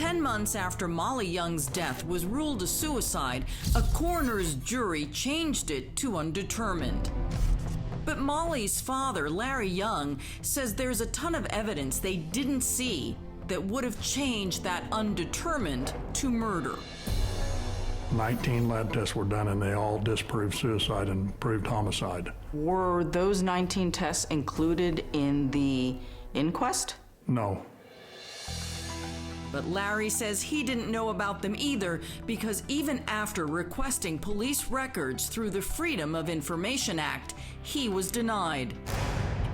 10 months after Molly Young's death was ruled a suicide, a coroner's jury changed it to undetermined. But Molly's father, Larry Young, says there's a ton of evidence they didn't see that would have changed that undetermined to murder. 19 lab tests were done and they all disproved suicide and proved homicide. Were those 19 tests included in the inquest? No. But Larry says he didn't know about them either because even after requesting police records through the Freedom of Information Act, he was denied.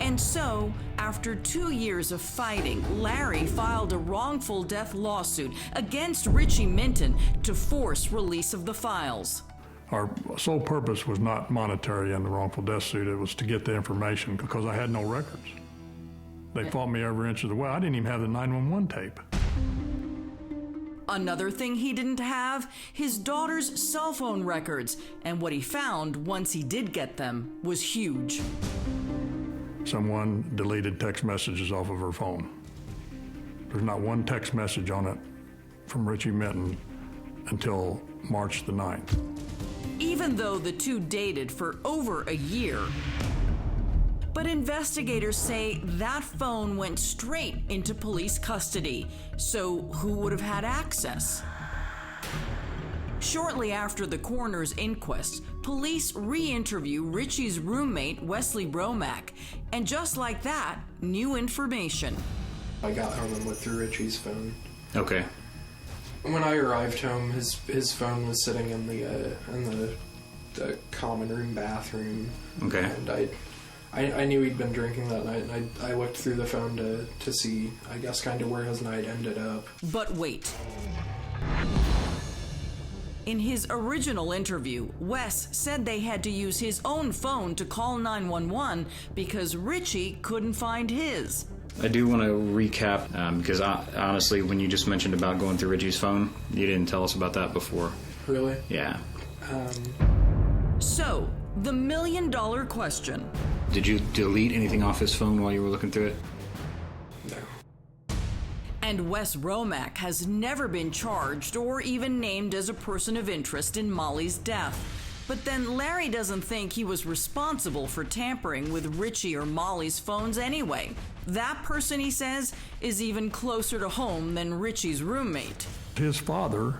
And so, after 2 years of fighting, Larry filed a wrongful death lawsuit against Richie Minton to force release of the files. Our sole purpose was not monetary in the wrongful death suit. It was to get the information because I had no records. They fought me every inch of the way. I didn't even have the 911 tape. Another thing he didn't have, his daughter's cell phone records, and what he found once he did get them was huge. Someone deleted text messages off of her phone. There's not one text message on it from Richie Minton until March the 9th. Even though the two dated for over a year. But investigators say that phone went straight into police custody. So who would have had access? Shortly after the coroner's inquest, police re-interview Richie's roommate, Wesley Bromack, and just like that, new information. I got home and went through Richie's phone. Okay. When I arrived home, his phone was sitting in the common room bathroom. Okay. And I knew he'd been drinking that night, and I looked through the phone to see, I guess, kind of where his night ended up. But wait. In his original interview, Wes said they had to use his own phone to call 911 because Richie couldn't find his. I do want to recap, because honestly, when you just mentioned about going through Richie's phone, you didn't tell us about that before. Really? Yeah. So, the million-dollar question. Did you delete anything off his phone while you were looking through it? No. And Wes Romack has never been charged or even named as a person of interest in Molly's death. But then Larry doesn't think he was responsible for tampering with Richie or Molly's phones anyway. That person, he says, is even closer to home than Richie's roommate. His father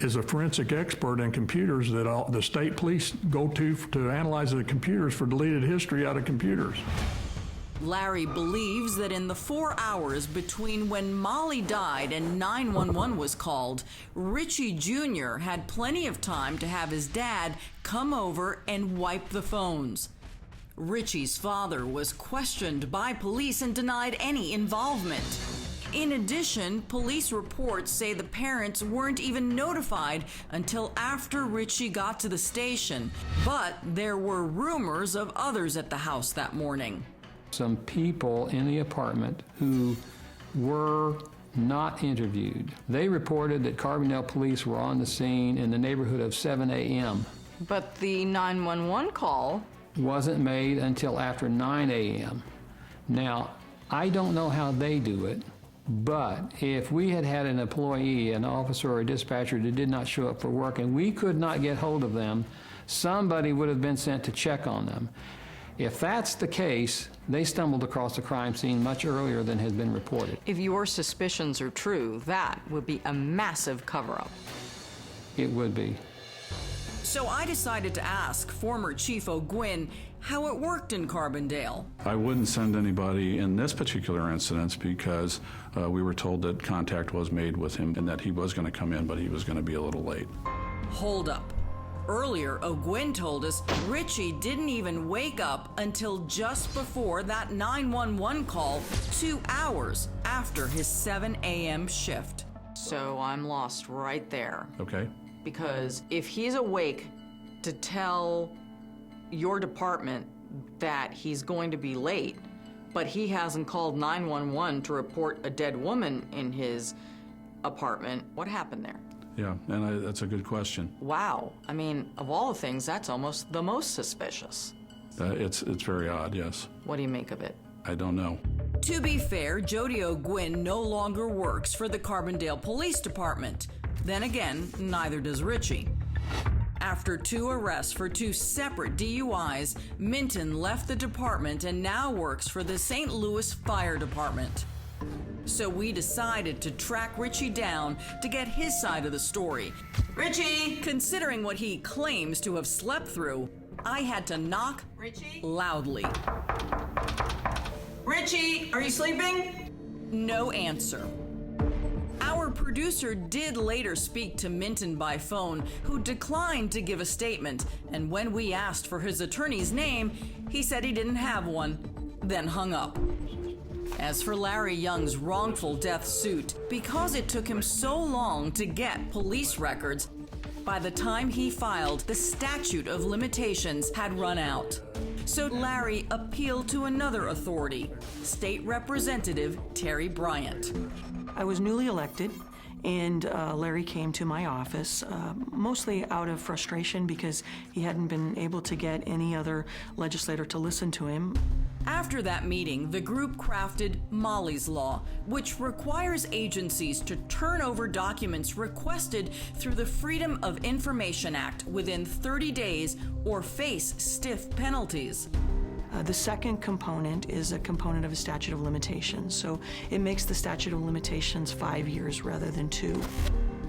is a forensic expert in computers that the state police go to analyze the computers for deleted history out of computers. Larry believes that in the 4 hours between when Molly died and 911 was called, Richie Jr. had plenty of time to have his dad come over and wipe the phones. Richie's father was questioned by police and denied any involvement. In addition, police reports say the parents weren't even notified until after Richie got to the station. But there were rumors of others at the house that morning. Some people in the apartment who were not interviewed. They reported that Carbondale police were on the scene in the neighborhood of 7 a.m. But the 911 call wasn't made until after 9 a.m. Now, I don't know how they do it, but if we had had an employee, an officer or a dispatcher that did not show up for work and we could not get hold of them, somebody would have been sent to check on them. If that's the case, they stumbled across the crime scene much earlier than has been reported. If your suspicions are true, that would be a massive cover-up. It would be. So I decided to ask former Chief O'Gwyn how it worked in Carbondale. I wouldn't send anybody in this particular incident because we were told that contact was made with him and that he was going to come in, but he was going to be a little late. Hold up. Earlier, O'Gwyn told us Richie didn't even wake up until just before that 911 call, 2 hours after his 7 a.m. shift. So I'm lost right there. Okay. Because if he's awake to tell your department that he's going to be late, but he hasn't called 911 to report a dead woman in his apartment, what happened there? Yeah, and that's a good question. Wow. I mean, of all the things, that's almost the most suspicious. It's very odd, yes. What do you make of it? I don't know. To be fair, Jody O'Gwyn no longer works for the Carbondale Police Department. Then again, neither does Richie. After 2 arrests for 2 separate DUIs, Minton left the department and now works for the St. Louis Fire Department. So we decided to track Richie down to get his side of the story. Richie! Considering what he claims to have slept through, I had to knock Richie loudly. Richie, are you sleeping? No answer. Our producer did later speak to Minton by phone, who declined to give a statement, and when we asked for his attorney's name, he said he didn't have one, then hung up. As for Larry Young's wrongful death suit, because it took him so long to get police records, by the time he filed, the statute of limitations had run out. So Larry appealed to another authority, State Representative Terry Bryant. I was newly elected, and Larry came to my office, mostly out of frustration because he hadn't been able to get any other legislator to listen to him. After that meeting, the group crafted Molly's Law, which requires agencies to turn over documents requested through the Freedom of Information Act within 30 days or face stiff penalties. The second component is a component of a statute of limitations, so it makes the statute of limitations 5 years rather than 2.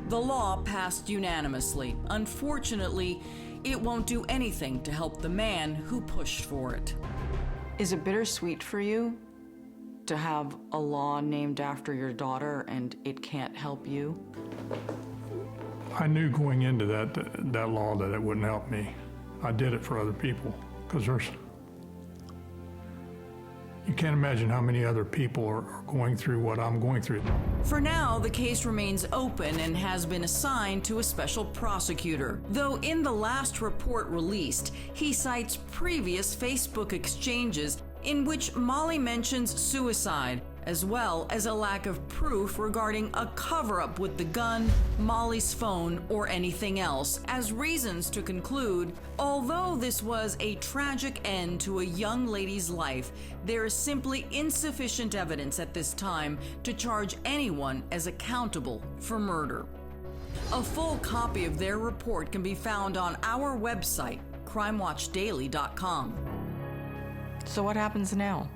The law passed unanimously. Unfortunately, it won't do anything to help the man who pushed for it. Is it bittersweet for you to have a law named after your daughter and it can't help you? I knew going into that law that it wouldn't help me. I did it for other people because you can't imagine how many other people are going through what I'm going through. For now, the case remains open and has been assigned to a special prosecutor. Though in the last report released, he cites previous Facebook exchanges in which Molly mentions suicide, as well as a lack of proof regarding a cover-up with the gun, Molly's phone, or anything else, as reasons to conclude, although this was a tragic end to a young lady's life, there is simply insufficient evidence at this time to charge anyone as accountable for murder. A full copy of their report can be found on our website, crimewatchdaily.com. So what happens now?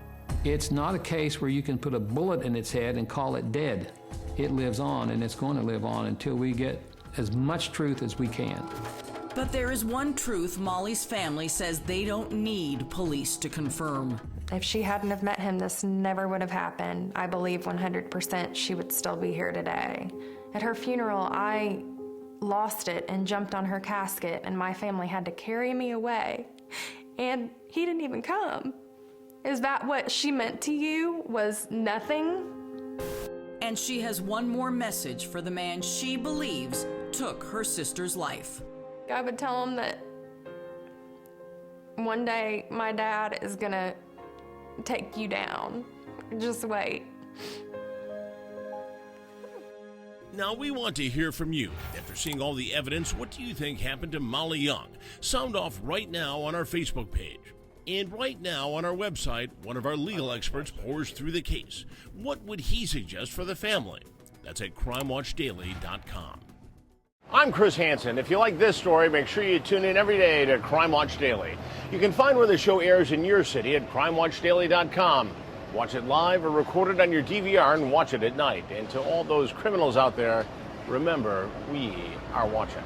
It's not a case where you can put a bullet in its head and call it dead. It lives on, and it's going to live on until we get as much truth as we can. But there is one truth Molly's family says they don't need police to confirm. If she hadn't have met him, this never would have happened. I believe 100% she would still be here today. At her funeral, I lost it and jumped on her casket, and my family had to carry me away. And he didn't even come. Is that what she meant to you? Was nothing? And she has one more message for the man she believes took her sister's life. I would tell him that one day my dad is gonna take you down. Just wait. Now we want to hear from you. After seeing all the evidence, what do you think happened to Molly Young? Sound off right now on our Facebook page. And right now on our website, one of our legal experts pours through the case. What would he suggest for the family? That's at crimewatchdaily.com. I'm Chris Hansen. If you like this story, make sure you tune in every day to Crime Watch Daily. You can find where the show airs in your city at crimewatchdaily.com. Watch it live or record it on your DVR and watch it at night. And to all those criminals out there, remember, we are watching.